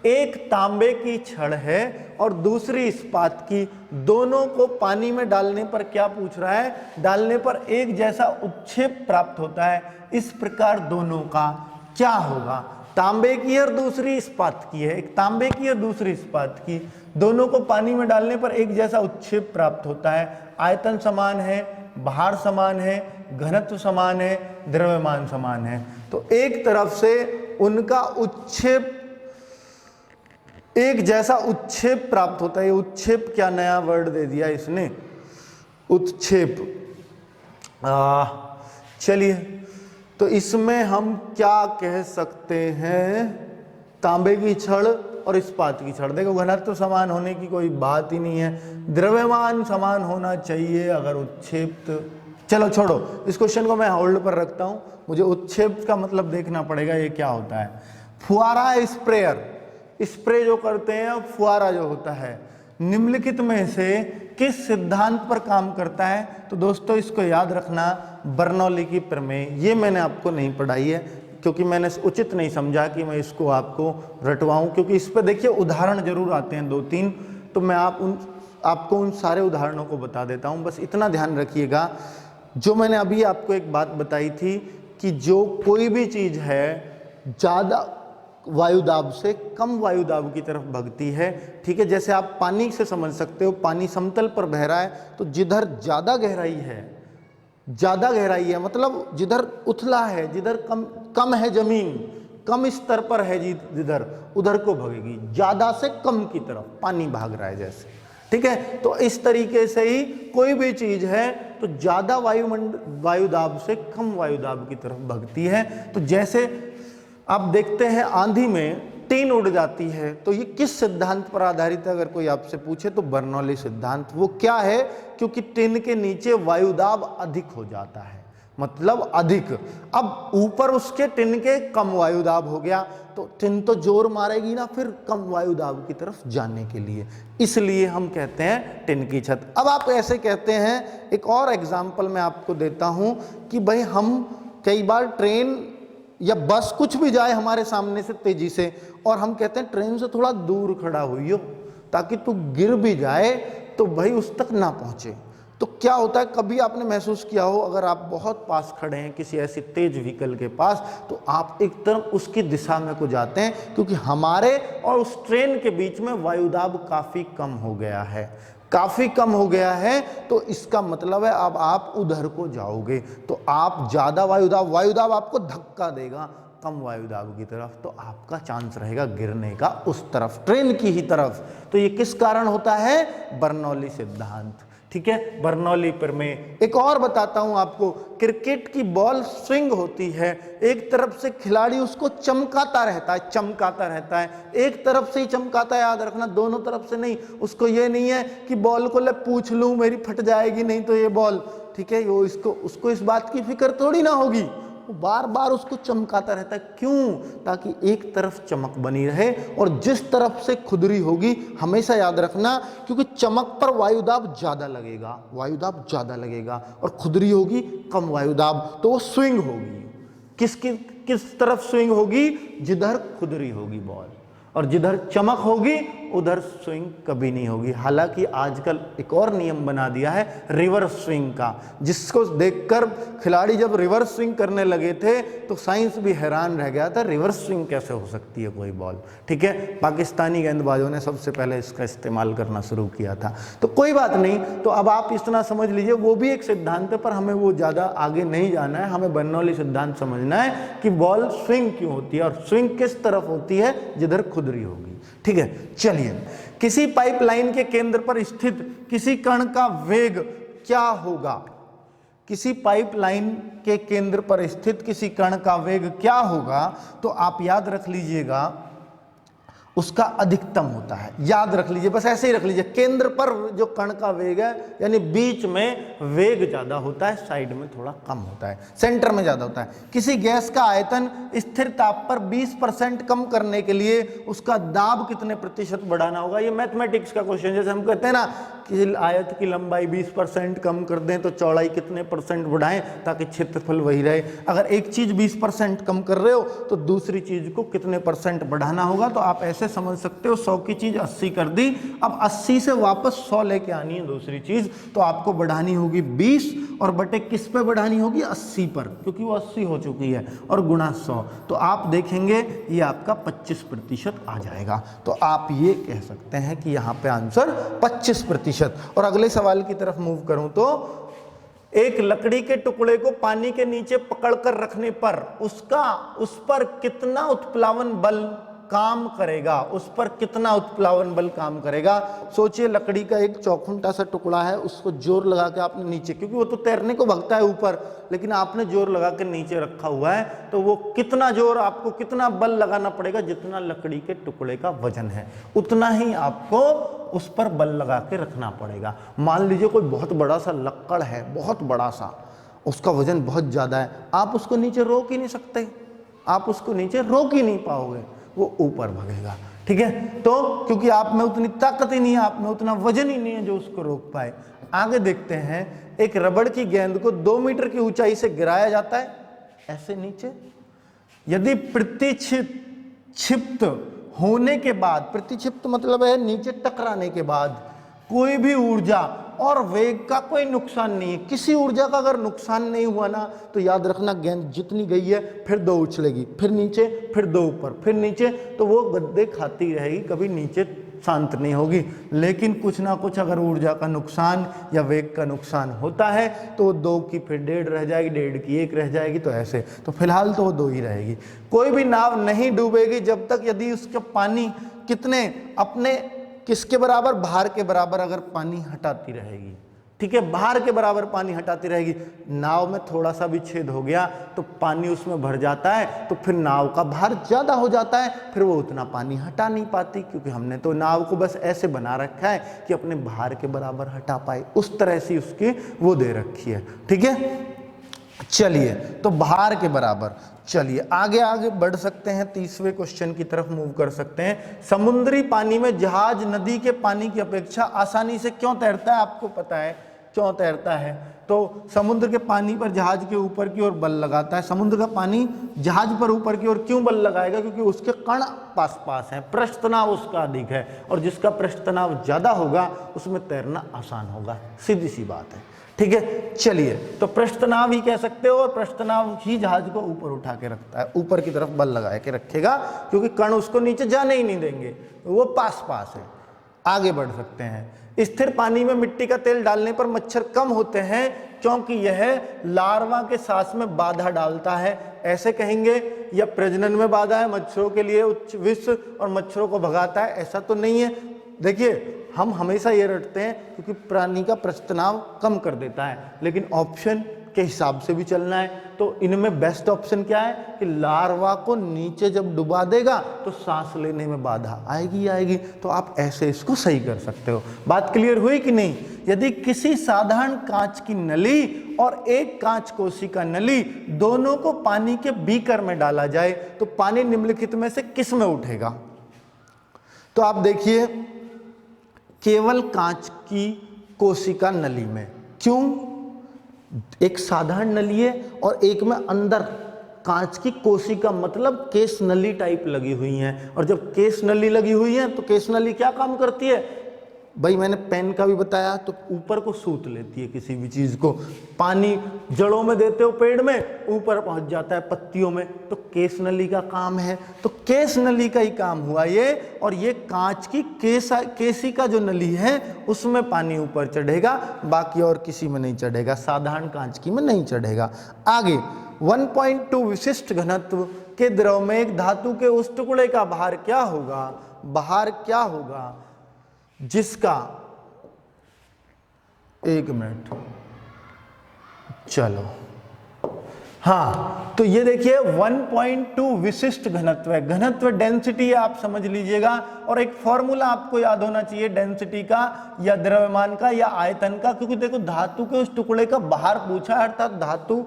Speaker 1: एक तांबे की छड़ है और दूसरी इस्पात की, दोनों को पानी में डालने पर क्या पूछ रहा है? डालने पर एक जैसा उत्क्षेप प्राप्त होता है, इस प्रकार दोनों का क्या होगा? तांबे की और दूसरी इस्पात की है, एक तांबे की और दूसरी इस्पात की, दोनों को पानी में डालने पर एक जैसा उत्क्षेप प्राप्त होता है, आयतन समान है, भार समान है, घनत्व समान है, द्रव्यमान समान है। तो एक तरफ से उनका उत्क्षेप, एक जैसा उत्क्षेप प्राप्त होता है। उत्क्षेप क्या नया वर्ड दे दिया इसने, उत्क्षेप। चलिए, तो इसमें हम क्या कह सकते हैं? तांबे की छड़ और इस्पात की छड़, देखो घनत्व समान होने की कोई बात ही नहीं है, द्रव्यमान समान होना चाहिए, अगर उत्क्षेप तो चलो छोड़ो, इस क्वेश्चन को मैं होल्ड पर रखता हूं, मुझे उत्क्षेप का मतलब देखना पड़ेगा ये क्या होता है। फुआरा स्प्रेयर, स्प्रे जो करते हैं, फुआरा जो होता है, निम्नलिखित में से किस सिद्धांत पर काम करता है? तो दोस्तों इसको याद रखना, बर्नौली की प्रमेय। ये मैंने आपको नहीं पढ़ाई है, क्योंकि मैंने उचित नहीं समझा कि मैं इसको आपको रटवाऊं, क्योंकि इस पर देखिए उदाहरण जरूर आते हैं 2-3, तो मैं आपको उन सारे उदाहरणों को बता देता हूं। बस इतना ध्यान रखिएगा, जो मैंने अभी आपको एक बात बताई थी कि जो कोई भी चीज़ है ज़्यादा वायुदाब से कम वायुदाब की तरफ भगती है। ठीक है, जैसे आप पानी से समझ सकते हो, पानी समतल पर बह रहा है तो जिधर ज़्यादा गहराई है मतलब जिधर उथला है, जिधर कम है जमीन, कम स्तर पर है जिधर, उधर को भगेगी। ज़्यादा से कम की तरफ पानी भाग रहा है जैसे। ठीक है, तो इस तरीके से ही कोई भी चीज़ है तो ज़्यादा वायुदाब से कम वायुदाब की तरफ भगती है। तो जैसे आप देखते हैं आंधी में टीन उड़ जाती है, तो ये किस सिद्धांत पर आधारित है? अगर कोई आपसे पूछे तो बर्नौली सिद्धांत। वो क्या है? क्योंकि टीन के नीचे वायुदाब अधिक हो जाता है, मतलब अधिक। अब ऊपर उसके टिन के कम वायुदाब हो गया, तो टिन तो जोर मारेगी ना फिर कम वायुदाब की तरफ जाने के लिए, इसलिए हम कहते हैं टिन की छत। अब आप ऐसे कहते हैं, एक और एग्जाम्पल मैं आपको देता हूं कि भाई हम कई बार ट्रेन या बस कुछ भी जाए हमारे सामने से तेजी से, और हम कहते हैं ट्रेन से थोड़ा दूर खड़ा हुई हो ताकि तू गिर भी जाए तो भाई उस तक ना पहुंचे। तो क्या होता है, कभी आपने महसूस किया हो, अगर आप बहुत पास खड़े हैं किसी ऐसी तेज व्हीकल के पास, तो आप एक तरफ उसकी दिशा में को जाते हैं, क्योंकि हमारे और उस ट्रेन के बीच में वायुदाब काफ़ी कम हो गया है, काफ़ी कम हो गया है। तो इसका मतलब है अब आप उधर को जाओगे तो आप ज़्यादा वायुदाब आपको धक्का देगा कम वायुदाब की तरफ, तो आपका चांस रहेगा गिरने का उस तरफ, ट्रेन की ही तरफ। तो ये किस कारण होता है? बर्नौली सिद्धांत। ठीक है, बर्नौली प्रमेय। एक और बताता हूं आपको, क्रिकेट की बॉल स्विंग होती है, एक तरफ से खिलाड़ी उसको चमकाता रहता है, एक तरफ से ही चमकाता है, याद रखना, दोनों तरफ से नहीं। उसको ये नहीं है कि बॉल को ले पूछ लूं मेरी फट जाएगी नहीं तो ये बॉल, ठीक है, वो उसको इस बात की फिक्र थोड़ी ना होगी, वो बार बार उसको चमकाता रहता है। क्यों? ताकि एक तरफ चमक बनी रहे, और जिस तरफ से खुदरी होगी, हमेशा याद रखना, क्योंकि चमक पर वायुदाब ज़्यादा लगेगा और खुदरी होगी कम वायुदाब, तो वो स्विंग होगी। किस तरफ स्विंग होगी? जिधर खुदरी होगी बॉल, और जिधर चमक होगी उधर स्विंग कभी नहीं होगी। हालांकि आजकल एक और नियम बना दिया है रिवर्स स्विंग का, जिसको देखकर खिलाड़ी जब रिवर्स स्विंग करने लगे थे तो साइंस भी हैरान रह गया था, रिवर्स स्विंग कैसे हो सकती है कोई बॉल। ठीक है, पाकिस्तानी गेंदबाजों ने सबसे पहले इसका इस्तेमाल करना शुरू किया था। तो कोई बात नहीं, तो अब आप इतना समझ लीजिए, वो भी एक सिद्धांत है, पर हमें वो ज़्यादा आगे नहीं जाना है, हमें बर्नौली सिद्धांत समझना है कि बॉल स्विंग क्यों होती है और स्विंग किस तरफ होती है, जिधर खुदरी होगी। ठीक है, चलिए, किसी पाइपलाइन के केंद्र पर स्थित किसी कण का वेग क्या होगा? किसी पाइपलाइन के केंद्र पर स्थित किसी कण का वेग क्या होगा? तो आप याद रख लीजिएगा, उसका अधिकतम होता है। याद रख लीजिए, बस ऐसे ही रख लीजिए, केंद्र पर जो कण का वेग है, यानी बीच में वेग ज्यादा होता है, साइड में थोड़ा कम होता है, सेंटर में ज्यादा होता है। किसी गैस का आयतन स्थिर ताप पर 20% कम करने के लिए उसका दाब कितने प्रतिशत बढ़ाना होगा? ये मैथमेटिक्स का क्वेश्चन, जैसे हम कहते हैं ना कि आयत की लंबाई 20% कम कर दें तो चौड़ाई कितने % बढ़ाएं ताकि क्षेत्रफल वही रहे। अगर एक चीज 20% कम कर रहे हो तो दूसरी चीज को कितने % बढ़ाना होगा? तो आप ऐसे समझ सकते हो, 100 की चीज 80 कर दी, अब 80 से वापस 100 लेके आनी है दूसरी चीज, तो आपको बढ़ानी होगी 20, और बटे किस पे बढ़ानी होगी? 80 पर, क्योंकि वो 80 हो चुकी है, और गुणा 100, तो आप देखेंगे ये आपका 25% आ जाएगा। तो आप ये कह सकते हैं कि यहाँ पे आंसर 25%। और अगले सवाल की तरफ मूव करूं तो, एक लकड़ी के टुकड़े को पानी के नीचे पकड़कर रखने पर उस पर कितना उत्प्लावन बल काम करेगा? उस पर कितना उत्प्लावन बल काम करेगा? सोचिए, लकड़ी का एक चौखुंटा सा टुकड़ा है, उसको जोर लगा के आपने नीचे, क्योंकि वो तो तैरने को भगता है ऊपर, लेकिन आपने जोर लगा के नीचे रखा हुआ है, तो वो कितना जोर, आपको कितना बल लगाना पड़ेगा? जितना लकड़ी के टुकड़े का वजन है उतना ही आपको उस पर बल लगा के रखना पड़ेगा। मान लीजिए कोई बहुत बड़ा सा लक्कड़ है, बहुत बड़ा सा, उसका वजन बहुत ज्यादा है, आप उसको नीचे रोक ही नहीं सकते, आप उसको नीचे रोक ही नहीं पाओगे, वो ऊपर भगेगा। ठीक है, तो क्योंकि आप में उतनी ताकत ही नहीं है, आप में उतना वजन ही नहीं है जो उसको रोक पाए। आगे देखते हैं, एक रबड़ की गेंद को 2 मीटर की ऊंचाई से गिराया जाता है ऐसे नीचे, यदि प्रतिक्षिप्त होने के बाद, प्रतिक्षिप्त मतलब है नीचे टकराने के बाद, कोई भी ऊर्जा और वेग का कोई नुकसान नहीं है। किसी ऊर्जा का अगर नुकसान नहीं हुआ ना तो याद रखना गेंद जितनी गई है फिर 2 उछलेगी, फिर नीचे, फिर 2 ऊपर, फिर नीचे, तो वो गद्दे खाती रहेगी, कभी नीचे शांत नहीं होगी। लेकिन कुछ ना कुछ अगर ऊर्जा का नुकसान या वेग का नुकसान होता है तो 2 की फिर 1.5 रह जाएगी, 1.5 की 1 रह जाएगी, तो ऐसे। तो फिलहाल तो वो 2 ही रहेगी। कोई भी नाव नहीं डूबेगी जब तक यदि उसका पानी कितने अपने किसके बराबर, भार के बराबर अगर पानी हटाती रहेगी। ठीक है, भार के बराबर पानी हटाती रहेगी। नाव में थोड़ा सा भी छेद हो गया तो पानी उसमें भर जाता है, तो फिर नाव का भार ज्यादा हो जाता है, फिर वो उतना पानी हटा नहीं पाती, क्योंकि हमने तो नाव को बस ऐसे बना रखा है कि अपने भार के बराबर हटा पाए, उस तरह से उसकी वो दे रखी है। ठीक है, चलिए, तो भार के बराबर। चलिए आगे आगे बढ़ सकते हैं, 30वें क्वेश्चन की तरफ मूव कर सकते हैं। समुद्री पानी में जहाज नदी के पानी की अपेक्षा आसानी से क्यों तैरता है? आपको पता है क्यों तैरता है? तो समुद्र के पानी पर जहाज के ऊपर की ओर बल लगाता है। समुद्र का पानी जहाज पर ऊपर की ओर क्यों बल लगाएगा? क्योंकि उसके कण पास पास हैं, पृष्ठ तनाव उसका अधिक है, और जिसका पृष्ठ तनाव ज्यादा होगा उसमें तैरना आसान होगा, सीधी सी बात है। ठीक है, चलिए, तो पृष्ठ तनाव ही कह सकते हो, और पृष्ठ तनाव ही जहाज को ऊपर उठा के रखता है, ऊपर की तरफ बल लगा के रखेगा, क्योंकि कण उसको नीचे जाने ही नहीं देंगे, वो पास पास है। आगे बढ़ सकते हैं। स्थिर पानी में मिट्टी का तेल डालने पर मच्छर कम होते हैं क्योंकि यह लार्वा के सांस में बाधा डालता है, ऐसे कहेंगे, या प्रजनन में बाधा है, मच्छरों के लिए उच्च विष और मच्छरों को भगाता है, ऐसा तो नहीं है। देखिए, हम हमेशा ये रटते हैं क्योंकि प्राणी का पृष्ठ तनाव कम कर देता है, लेकिन ऑप्शन के हिसाब से भी चलना है। तो इनमें बेस्ट ऑप्शन क्या है कि लार्वा को नीचे जब डुबा देगा तो सांस लेने में बाधा आएगी आएगी, तो आप ऐसे इसको सही कर सकते हो। बात क्लियर हुई कि नहीं? यदि किसी साधारण कांच की नली और एक कांच कोशिका नली दोनों को पानी के बीकर में डाला जाए तो पानी निम्नलिखित में से किस में उठेगा? तो आप देखिए, केवल कांच की कोशिका नली में। क्यों? एक साधारण नली है और एक में अंदर कांच की कोशिका, मतलब केस नली टाइप लगी हुई हैं, और जब केस नली लगी हुई है तो केस नली क्या काम करती है भाई? मैंने पेन का भी बताया, तो ऊपर को सूत लेती है किसी भी चीज को। पानी जड़ों में देते हो पेड़ में, ऊपर पहुंच जाता है पत्तियों में, तो केस नली का काम है। तो केस नली का ही काम हुआ ये, और ये कांच की केशिका जो नली है उसमें पानी ऊपर चढ़ेगा, बाकी और किसी में नहीं चढ़ेगा, साधारण कांच की में नहीं चढ़ेगा। आगे 1.2 विशिष्ट घनत्व के द्रव में एक धातु के उस टुकड़े का भार क्या होगा? भार क्या होगा जिसका, एक मिनट, चलो, हाँ, तो ये देखिए 1.2 विशिष्ट घनत्व है। घनत्व डेंसिटी आप समझ लीजिएगा, और एक फॉर्मूला आपको याद होना चाहिए डेंसिटी का या द्रव्यमान का या आयतन का, क्योंकि देखो धातु के उस टुकड़े का भार पूछा है, अर्थात धातु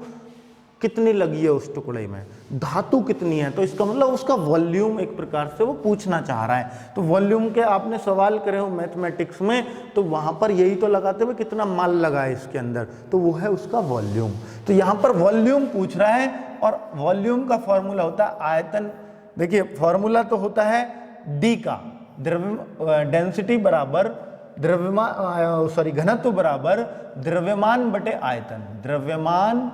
Speaker 1: कितनी लगी है उस टुकड़े में, धातु कितनी है, तो इसका मतलब उसका वॉल्यूम एक प्रकार से वो पूछना चाह रहा है। तो वॉल्यूम के आपने सवाल करे हो मैथमेटिक्स में, तो वहां पर यही तो लगाते हुए कितना माल लगा है इसके अंदर, तो वो है उसका वॉल्यूम। तो यहाँ पर वॉल्यूम पूछ रहा है, और वॉल्यूम का फॉर्मूला होता है आयतन। देखिए, फॉर्मूला तो होता है डी का, डेंसिटी बराबर द्रव्यमान, सॉरी, घनत्व बराबर द्रव्यमान बटे आयतन, द्रव्यमान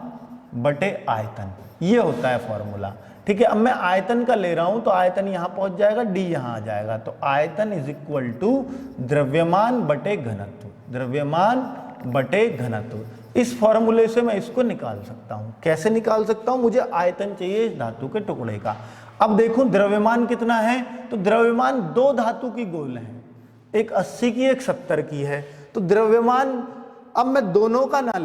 Speaker 1: बटे आयतन, ये होता है फॉर्मूला। ठीक है, अब मैं आयतन का ले रहा हूं, तो आयतन यहां पहुंच जाएगा, डी यहां आ जाएगा, तो आयतन इज इक्वल टू द्रव्यमान बटे घनत्व, द्रव्यमान बटे घनत्व। इस फॉर्मूले से मैं इसको निकाल सकता हूं। कैसे निकाल सकता हूं? मुझे आयतन चाहिए इस धातु के टुकड़े का। अब देखो द्रव्यमान कितना है, तो द्रव्यमान 2 धातु की गोल है, एक 80 की एक 70 की है। तो द्रव्यमान, अब मैं दोनों का ना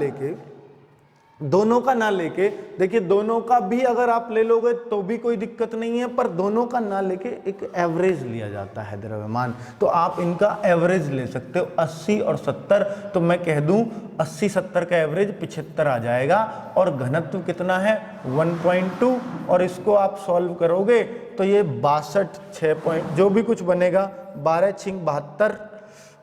Speaker 1: लेके, देखिए दोनों का भी अगर आप ले लोगे तो भी कोई दिक्कत नहीं है, पर दोनों का ना लेके एक एवरेज लिया जाता है द्रव्यमान, तो आप इनका एवरेज ले सकते हो 80 और 70। तो मैं कह दूं 80-70 का एवरेज 75 आ जाएगा, और घनत्व कितना है 1.2, और इसको आप सॉल्व करोगे तो ये 62 6 पॉइंट जो भी कुछ बनेगा, 12 6 72,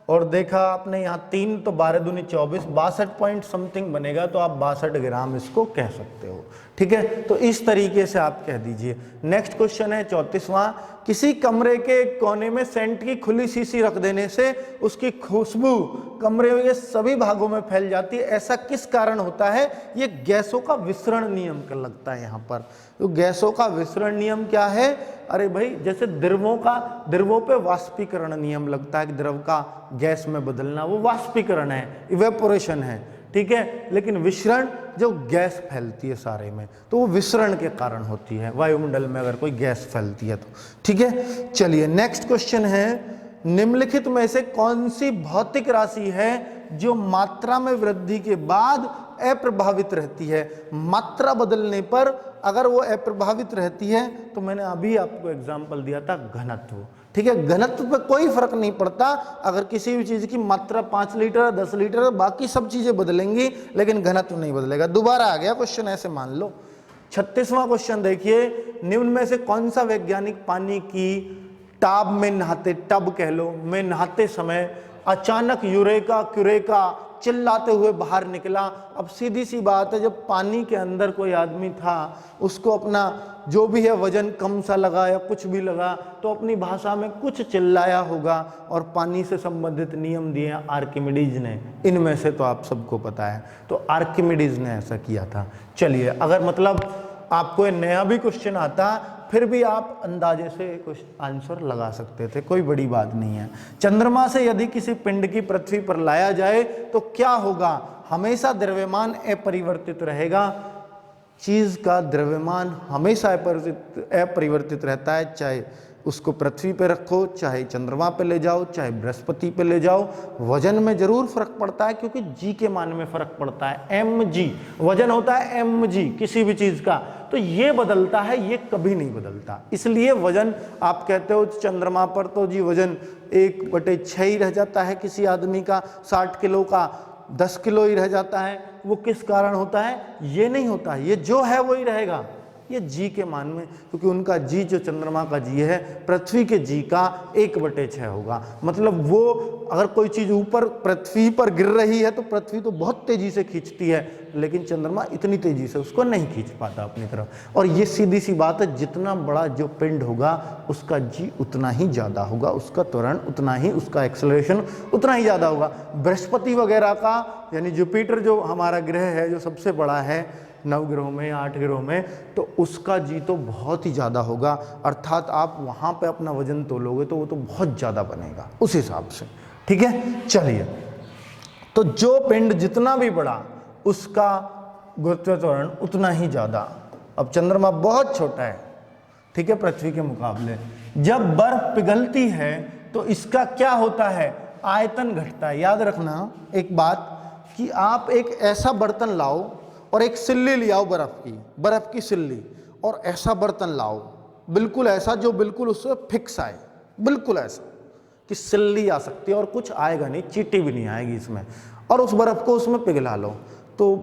Speaker 1: और देखा आपने यहाँ 3, तो 12 दूनी 24, 62 पॉइंट समथिंग बनेगा, तो आप 62 ग्राम इसको कह सकते हो। ठीक है, तो इस तरीके से आप कह दीजिए। नेक्स्ट क्वेश्चन है 34वां किसी कमरे के कोने में सेंट की खुली शीशी रख देने से उसकी खुशबू कमरे के सभी भागों में फैल जाती है। ऐसा किस कारण होता है? ये गैसों का विसरण नियम का लगता है यहाँ पर। तो गैसों का विसरण नियम क्या है? अरे भाई, जैसे द्रवों पे वाष्पीकरण नियम लगता है कि द्रव का गैस में बदलना, वो वाष्पीकरण है, इवेपोरेशन है, ठीक है। लेकिन विसरण जो गैस फैलती है सारे में, तो वो विसरण के कारण होती है, वायुमंडल में अगर कोई गैस फैलती है तो, ठीक है। चलिए नेक्स्ट क्वेश्चन है, निम्नलिखित में से कौन सी भौतिक राशि है जो मात्रा में वृद्धि के बाद अप्रभावित रहती है? मात्रा बदलने पर अगर वो अप्रभावित रहती है, तो मैंने अभी आपको एग्जांपल दिया था घनत्व, ठीक है। घनत्व पे कोई फर्क नहीं पड़ता, अगर किसी भी चीज की मात्रा 5 लीटर 10 लीटर, बाकी सब चीजें बदलेंगी लेकिन घनत्व नहीं बदलेगा। दोबारा आ गया क्वेश्चन, ऐसे मान लो। 36वां क्वेश्चन देखिए, निम्न में से कौन सा वैज्ञानिक पानी की टब में नहाते समय अचानक यूरेका क्यूरेका चिल्लाते हुए बाहर निकला? अब सीधी सी बात है, जब पानी के अंदर कोई आदमी था, उसको अपना जो भी है वजन कम सा लगा या कुछ भी लगा, तो अपनी भाषा में कुछ चिल्लाया होगा और पानी से संबंधित नियम दिए आर्किमिडीज ने। इनमें से तो आप सबको पता है, तो आर्किमिडीज ने ऐसा किया था। चलिए, अगर मतलब आपको नया भी क्वेश्चन आता, फिर भी आप अंदाजे से कुछ आंसर लगा सकते थे, कोई बड़ी बात नहीं है। चंद्रमा से यदि किसी पिंड की पृथ्वी पर लाया जाए तो क्या होगा? हमेशा द्रव्यमान अपरिवर्तित रहेगा। चीज का द्रव्यमान हमेशा अपरिवर्तित रहता है, चाहे उसको पृथ्वी पे रखो, चाहे चंद्रमा पे ले जाओ, चाहे बृहस्पति पे ले जाओ। वजन में जरूर फर्क पड़ता है, क्योंकि जी के मान में फर्क पड़ता है। mg वजन होता है, mg किसी भी चीज का, तो ये बदलता है, ये कभी नहीं बदलता। इसलिए वजन आप कहते हो चंद्रमा पर तो जी वजन 1/6 ही रह जाता है किसी आदमी का, 60 किलो का 10 किलो ही रह जाता है। वो किस कारण होता है? ये नहीं होता, ये जो है वो ही रहेगा, ये जी के मान में, क्योंकि उनका जी जो चंद्रमा का जी है पृथ्वी के जी का 1/6 होगा। मतलब वो अगर कोई चीज ऊपर पृथ्वी पर गिर रही है तो पृथ्वी तो बहुत तेजी से खींचती है, लेकिन चंद्रमा इतनी तेजी से उसको नहीं खींच पाता अपनी तरफ। और ये सीधी सी बात है, जितना बड़ा जो पिंड होगा उसका जी उतना ही ज्यादा होगा, उसका त्वरण उतना ही, उसका एक्सेलरेशन उतना ही ज्यादा होगा। बृहस्पति वगैरह का, यानी जुपिटर जो हमारा ग्रह है, जो सबसे बड़ा है 9 ग्रहों में 8 ग्रहों में, तो उसका जी तो बहुत ही ज़्यादा होगा। अर्थात आप वहाँ पे अपना वजन तोलोगे तो वो तो बहुत ज़्यादा बनेगा उस हिसाब से, ठीक है। चलिए, तो जो पिंड जितना भी बड़ा उसका गुरुत्व त्वरण उतना ही ज़्यादा। अब चंद्रमा बहुत छोटा है, ठीक है, पृथ्वी के मुकाबले। जब बर्फ पिघलती है तो इसका क्या होता है? आयतन घटता है। याद रखना एक बात कि आप एक ऐसा बर्तन लाओ और एक सिल्ली ले आओ, बर्फ की सिल्ली, और ऐसा बर्तन लाओ, बिल्कुल ऐसा जो बिल्कुल उससे फिक्स आए, बिल्कुल ऐसा कि सिल्ली आ सकती है और कुछ आएगा नहीं, चींटी भी नहीं आएगी इसमें, और उस बर्फ को उसमें पिघला लो। तो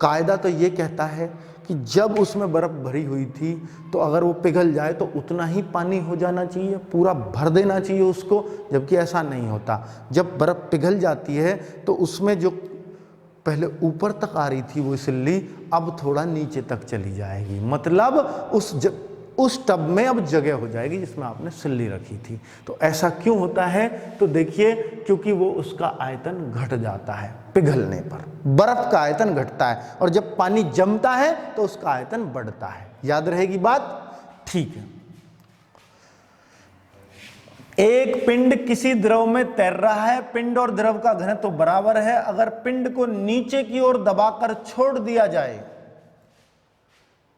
Speaker 1: कायदा तो ये कहता है कि जब उसमें बर्फ भरी हुई थी तो अगर वो पिघल जाए तो उतना ही पानी हो जाना चाहिए, पूरा भर देना चाहिए उसको, जबकि ऐसा नहीं होता। जब बर्फ पिघल जाती है तो उसमें जो पहले ऊपर तक आ रही थी वो सिल्ली अब थोड़ा नीचे तक चली जाएगी, मतलब उस टब में अब जगह हो जाएगी जिसमें आपने सिल्ली रखी थी। तो ऐसा क्यों होता है? तो देखिए, क्योंकि वो उसका आयतन घट जाता है पिघलने पर, बर्फ का आयतन घटता है, और जब पानी जमता है तो उसका आयतन बढ़ता है। याद रहेगी बात? ठीक है। एक पिंड किसी द्रव में तैर रहा है, पिंड और द्रव का घनत्व तो बराबर है। अगर पिंड को नीचे की ओर दबाकर छोड़ दिया जाए,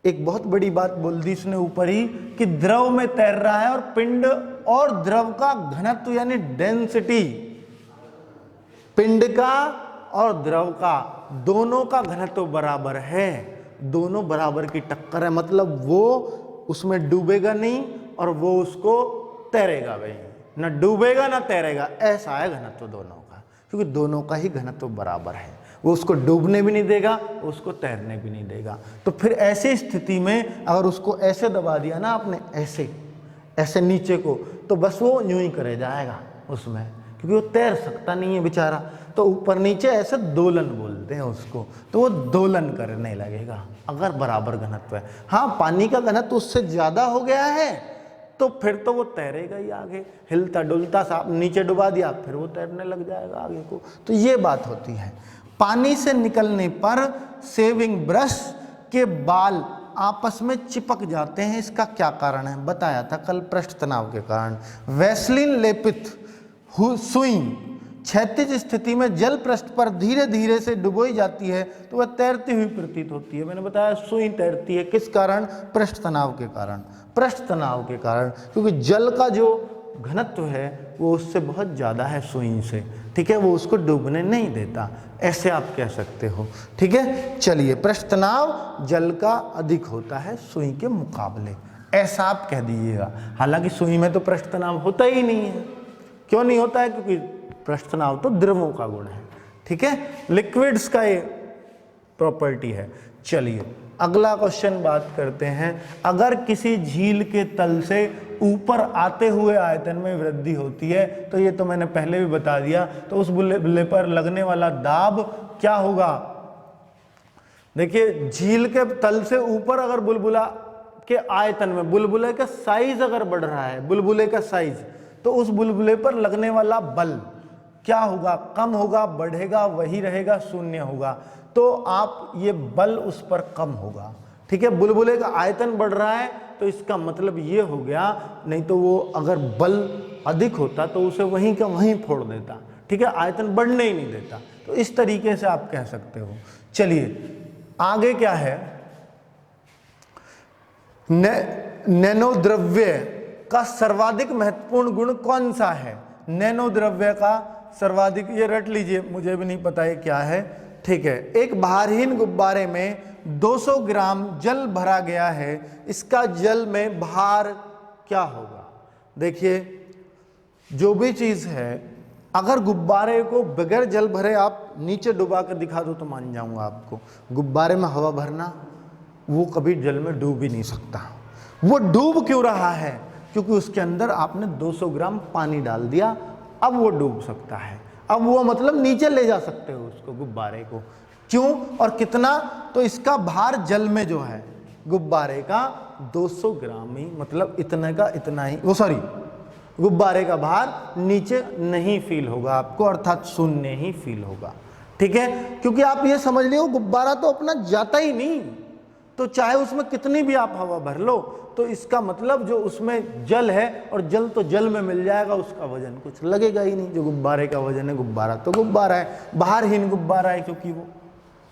Speaker 1: एक बहुत बड़ी बात बोल दी इसने ऊपर ही कि द्रव में तैर रहा है और पिंड और द्रव का घनत्व यानी डेंसिटी, पिंड का और द्रव का दोनों का घनत्व बराबर है, दोनों बराबर की टक्कर है। मतलब वो उसमें डूबेगा नहीं और वो उसको तैरेगा भाई, ना डूबेगा ना तैरेगा, ऐसा है घनत्व दोनों का, क्योंकि दोनों का ही घनत्व बराबर है। वो उसको डूबने भी नहीं देगा, उसको तैरने भी नहीं देगा। तो फिर ऐसी स्थिति में अगर उसको ऐसे दबा दिया ना आपने, ऐसे नीचे को, तो बस वो यूं ही करे जाएगा उसमें, क्योंकि वो तैर सकता नहीं है बेचारा। तो ऊपर नीचे ऐसे दोलन बोलते हैं उसको, तो वो दोलन करने लगेगा अगर बराबर घनत्व है। हाँ, पानी का घनत्व उससे ज्यादा हो गया है तो फिर तो वो तैरेगा ही आगे, हिलता डुलता सा नीचे डुबा दिया फिर वो तैरने लग जाएगा आगे को। तो ये बात होती है। पानी से निकलने पर शेविंग ब्रश के बाल आपस में चिपक जाते हैं, इसका क्या कारण है? बताया था कल, पृष्ठ तनाव के कारण। वैसलीन लेपित सुई क्षैतिज स्थिति में जल पृष्ठ पर धीरे धीरे से डुबोई जाती है तो वह तैरती हुई प्रतीत होती है। मैंने बताया सुई तैरती है, किस कारण? पृष्ठ तनाव के कारण। पृष्ठ तनाव के कारण, क्योंकि जल का जो घनत्व है वो उससे बहुत ज़्यादा है सुई से, ठीक है, वो उसको डूबने नहीं देता, ऐसे आप कह सकते हो, ठीक है। चलिए, पृष्ठ तनाव जल का अधिक होता है सुई के मुकाबले, ऐसा आप कह दीजिएगा। हालांकि सुई में तो पृष्ठ तनाव होता ही नहीं है। क्यों नहीं होता है? क्योंकि पृष्ठ तनाव तो द्रवों का गुण है, ठीक है, लिक्विड्स का ये प्रॉपर्टी है। चलिए अगला क्वेश्चन बात करते हैं। अगर किसी झील के तल से ऊपर आते हुए आयतन में वृद्धि होती है, तो ये तो मैंने पहले भी बता दिया, तो उस बुलबुले पर लगने वाला दाब क्या होगा? देखिए, झील के तल से ऊपर अगर बुलबुला के आयतन में बुलबुले का साइज अगर बढ़ रहा है, बुलबुले का साइज, तो उस बुलबुले पर लगने वाला बल क्या होगा? कम होगा, बढ़ेगा, वही रहेगा, शून्य होगा। तो आप ये बल उस पर कम होगा, ठीक है। बुलबुले का आयतन बढ़ रहा है तो इसका मतलब ये हो गया, नहीं तो वो अगर बल अधिक होता तो उसे वहीं का वहीं फोड़ देता, ठीक है, आयतन बढ़ने ही नहीं देता। तो इस तरीके से आप कह सकते हो। चलिए आगे क्या है? नैनो द्रव्य का सर्वाधिक महत्वपूर्ण गुण कौन सा है? नैनो द्रव्य का सर्वाधिक, ये रट लीजिए, मुझे भी नहीं पता ये क्या है, ठीक है। एक भारहीन गुब्बारे में 200 ग्राम जल भरा गया है, इसका जल में भार क्या होगा? देखिए, जो भी चीज है, अगर गुब्बारे को बगैर जल भरे आप नीचे डुबा कर दिखा दो तो मान जाऊंगा आपको। गुब्बारे में हवा भरना, वो कभी जल में डूब ही नहीं सकता। वो डूब क्यों रहा है? क्योंकि उसके अंदर आपने 200 ग्राम पानी डाल दिया, अब वो डूब सकता है। अब वो मतलब नीचे ले जा सकते हो उसको, गुब्बारे को। क्यों और कितना? तो इसका भार जल में जो है गुब्बारे का 200 ग्राम ही, मतलब इतने का इतना ही, वो सॉरी, गुब्बारे का भार नीचे नहीं फील होगा आपको, अर्थात शून्य ही फील होगा, ठीक है। क्योंकि आप ये समझ लियो, गुब्बारा तो अपना जाता ही नहीं, तो चाहे उसमें कितनी भी आप हवा भर लो, तो इसका मतलब जो उसमें जल है, और जल तो जल में मिल जाएगा, उसका वजन कुछ लगेगा ही नहीं। जो गुब्बारे का वजन है, गुब्बारा तो गुब्बारा है, बाहरहीन गुब्बारा है क्योंकि वो,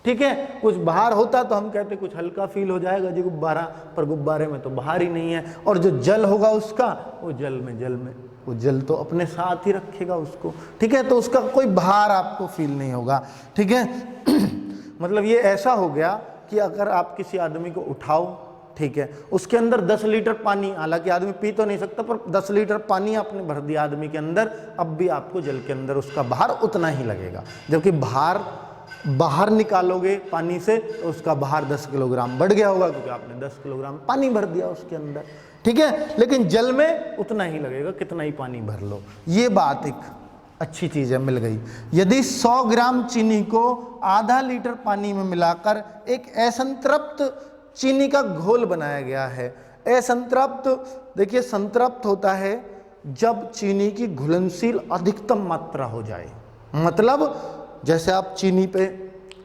Speaker 1: ठीक है। कुछ बाहर होता तो हम कहते कुछ हल्का फील हो जाएगा जी गुब्बारा, पर गुब्बारे में तो बाहर ही नहीं है। और जो जल होगा उसका, वो जल में वो जल तो अपने साथ ही रखेगा उसको, ठीक है, तो उसका कोई भार आपको फील नहीं होगा, ठीक है। मतलब ये ऐसा हो गया कि अगर आप किसी आदमी को उठाओ, ठीक है, उसके अंदर 10 लीटर पानी, हालांकि आदमी पी तो नहीं सकता, पर 10 लीटर पानी आपने भर दिया आदमी के अंदर, अब भी आपको जल के अंदर उसका भार उतना ही लगेगा। जबकि भार बाहर निकालोगे पानी से तो उसका भार 10 किलोग्राम बढ़ गया होगा, क्योंकि आपने 10 किलोग्राम पानी भर दिया उसके अंदर, ठीक है। लेकिन जल में उतना ही लगेगा, कितना ही पानी भर लो। ये बात एक अच्छी चीज है, मिल गई। यदि 100 ग्राम चीनी को आधा लीटर पानी में मिलाकर एक असंतृप्त चीनी का घोल बनाया गया है। असंतृप्त, देखिए संतृप्त होता है जब चीनी की घुलनशील अधिकतम मात्रा हो जाए। मतलब जैसे आप चीनी पे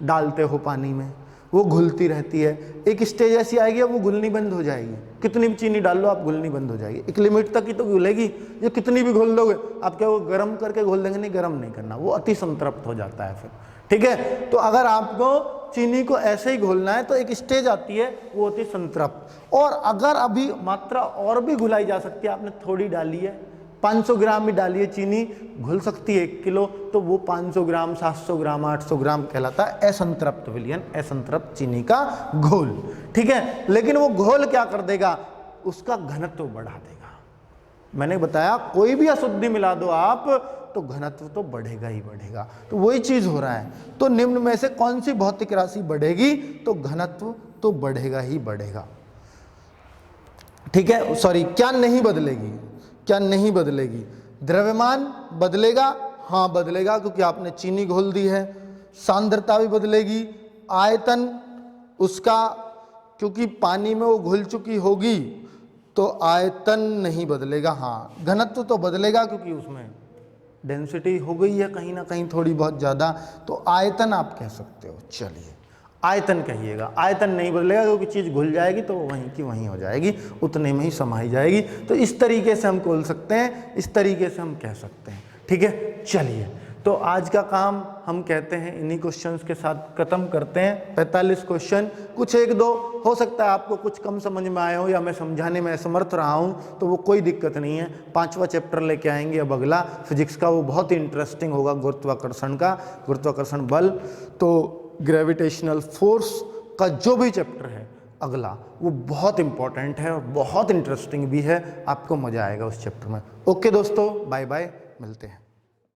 Speaker 1: डालते हो पानी में, वो घुलती रहती है, एक स्टेज ऐसी आएगी वो घुलनी बंद हो जाएगी। कितनी भी चीनी डाल लो आप, घुलनी बंद हो जाएगी। एक लिमिट तक ही तो घुलेगी, ये कितनी भी घोल दोगे आप, क्या वो गर्म करके घोल देंगे? नहीं, गर्म नहीं करना, वो अति संतृप्त हो जाता है फिर, ठीक है। तो अगर आपको चीनी को ऐसे ही घोलना है तो एक स्टेज आती है, वो होती है संतृप्त। और अगर अभी मात्रा और भी घुलाई जा सकती है, आपने थोड़ी डाली है, 500 ग्राम भी डालिए चीनी, घुल सकती है 1 किलो, तो वो 500 ग्राम, 700 ग्राम, 800 ग्राम कहलाता है असंतृप्त विलयन, असंतृप्त चीनी का घोल, ठीक है। लेकिन वो घोल क्या कर देगा? उसका घनत्व बढ़ा देगा। मैंने बताया कोई भी अशुद्धि मिला दो आप तो घनत्व तो बढ़ेगा ही बढ़ेगा, तो वही चीज हो रहा है। तो निम्न में से कौन सी भौतिक राशि बढ़ेगी? तो घनत्व तो बढ़ेगा ही बढ़ेगा, ठीक है। सॉरी, क्या नहीं बदलेगी? क्या नहीं बदलेगी? द्रव्यमान बदलेगा, हाँ बदलेगा, क्योंकि आपने चीनी घोल दी है। सांद्रता भी बदलेगी, आयतन उसका, क्योंकि पानी में वो घुल चुकी होगी, तो आयतन नहीं बदलेगा। हाँ, घनत्व तो बदलेगा क्योंकि उसमें डेंसिटी हो गई है कहीं ना कहीं थोड़ी बहुत ज़्यादा, तो आयतन आप कह सकते हो। चलिए आयतन कहिएगा, आयतन नहीं बदलेगा क्योंकि चीज़ घुल जाएगी तो वहीं की वहीं हो जाएगी, उतने में ही समाई जाएगी। तो इस तरीके से हम बोल सकते हैं, इस तरीके से हम कह सकते हैं। ठीक है, चलिए तो आज का काम हम कहते हैं इन्हीं क्वेश्चंस के साथ खत्म करते हैं। 45 क्वेश्चन, कुछ एक दो हो सकता है आपको कुछ कम समझ में आए हो या मैं समझाने में असमर्थ रहा हूँ, तो वो कोई दिक्कत नहीं है। 5वां चैप्टर लेके आएंगे अब अगला फिजिक्स का, वो बहुत ही इंटरेस्टिंग होगा, गुरुत्वाकर्षण का, गुरुत्वाकर्षण बल। तो ग्रेविटेशनल फोर्स का जो भी चैप्टर है अगला, वो बहुत इंपॉर्टेंट है और बहुत इंटरेस्टिंग भी है, आपको मजा आएगा उस चैप्टर में। ओके दोस्तों, बाय बाय, मिलते हैं।